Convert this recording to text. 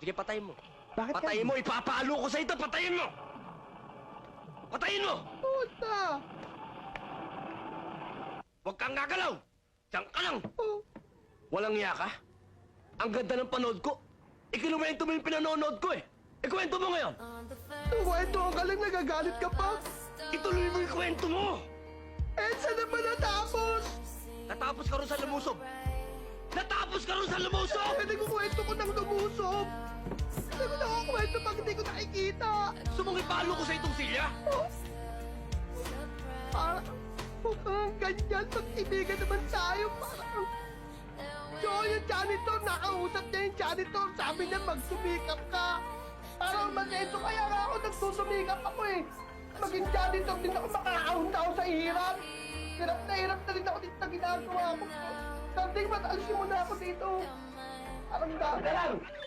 Sige, patayin mo. Bakit Patayin mo, ipapalo ko sa ito, patayin mo! Patayin mo! Puta! Huwag kang gagalaw! Diyan ka lang! Oh. Walang iya ka? Ang ganda ng panood ko. Ikinuwento mo yung pinanonood ko eh. Ikwento mo ngayon. Ang kwento ka lang, nagagalit ka pa. Ituloy mo yung kwento mo. Eh, saan na ba natapos? Natapos ka rin sa lumusob. Natapos ka rin sa lumusob! Eh, nagkukwento ko ng lumusob. Hindi ko nakukwento pag hindi ko nakikita. Sumungipalo ko sa itong silya. Oh. Parang mukhang ganyan, mag-ibigan naman tayo. Parang... Yo, yung janitor, nakausap niya yung janitor. Sabi niya, magsumikap ka. Parang mag-eto, kaya nga ako nagsusumikap ako eh. Maging janitor din ako, makakaunta ako sa hirap. Hirap na rin ako dito na ginagawa ko. Sarding, matalisin mo na ako dito. Parang Teka lang!